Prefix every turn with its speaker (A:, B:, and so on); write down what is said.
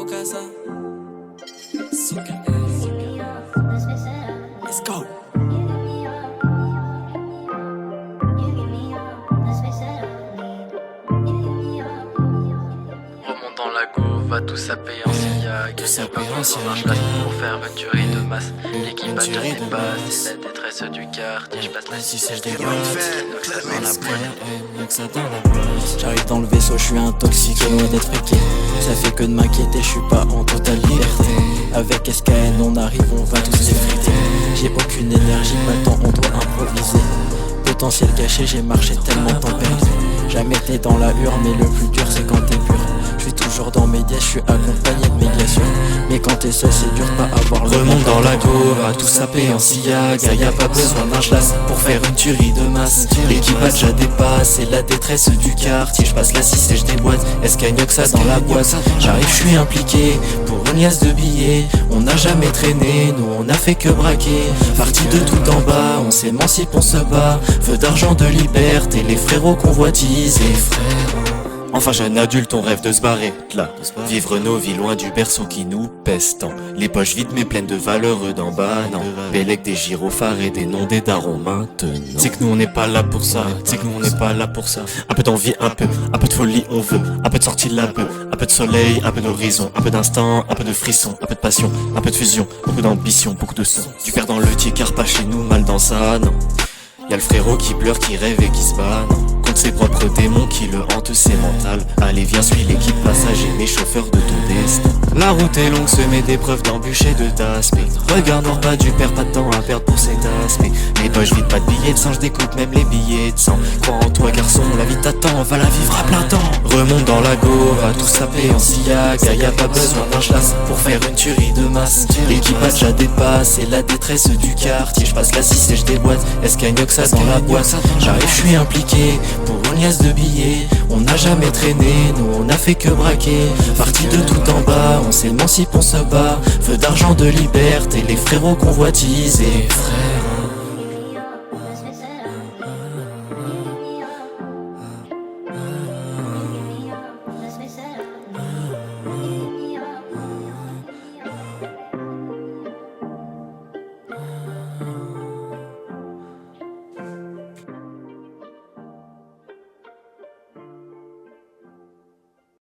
A: casa. Let's go.
B: Remonte dans la couve, va tout saper en SIA.
A: Tout saper en SIA.
B: Pour faire une tuerie de masse. L'équipage dépasse, la détresse du quartier. Je passe la
A: Si je
B: dans la
A: boîte. J'arrive dans le vaisseau, je suis intoxiqué, loin d'être friqué. Ça fait que de m'inquiéter, je suis pas en totale liberté. Avec SKN on arrive, on va tous s'effriter. J'ai aucune énergie, maintenant on doit improviser. Potentiel caché, j'ai marché tellement de temps perdu. Jamais été dans la hure, mais le plus dur c'est quand t'es pur. Je suis toujours dans mes dièses, je suis accompagné de mes glaciers. Mais quand t'es seul c'est dur de pas avoir le
C: Remonte dans la cour, à tout saper en SIA. Y'a pas besoin d'un chlasse pour faire une tuerie de masse. L'équipage déjà dépasse, c'est la détresse du quartier. Je passe la 6 et je déboîte, est-ce qu'il y a mieux que ça dans la boîte? J'arrive, je suis impliqué pour une liasse de billets. On n'a jamais traîné, nous on a fait que braquer. Parti de tout en bas, on s'émancipe, on se bat. Feu d'argent, de liberté, les frérots convoitisent. Et frérot, enfin jeune adulte, on rêve de se barrer là, vivre nos vies loin du berceau qui nous pèse tant. Les poches vides mais pleines de valeurs d'en bas, non. Bellec des gyrophares et des noms des darons maintenant. C'est que nous on n'est pas là pour ça, c'est que nous on n'est pas là pour ça. Un peu d'envie, un peu de folie on veut. Un peu de sortie de la peu, un peu de soleil, un peu d'horizon. Un peu d'instant, un peu de frisson, un peu de passion, un peu de fusion. Beaucoup d'ambition, beaucoup de son. Du père dans le car pas chez nous, mal dans ça, non. Y'a le frérot qui pleure, qui rêve et qui se bat, non. Contre ses propres démons qui le hantent, c'est mental. Allez viens, suis l'équipe passager, mes chauffeurs de ton destin. La route est longue, semée d'épreuves, d'embûches et de d'aspect. Regarde noir, pas du père, pas de temps à perdre pour cet aspect. Mes poches vides, pas de billets de sang, je découpe même les billets de sang. Crois en toi garçon, la vie t'attend, va la vivre à plein temps. Remonte dans la go, va tout saper en SIA. Y'a pas besoin d'un chlasse pour faire une tuerie de masse. L'équipage déjà dépasse, c'est la détresse du quartier. Je passe la 6 et je déboîte, est-ce qu'il y a mieux que ça dans la boîte? J'arrive, je suis impliqué pour une liasse de billets. On n'a jamais traîné, nous on a fait que braquer. Parti de tout en bas, on s'émancipe, on se bat. Feu d'argent, de liberté, les frérots convoitisent. Et frère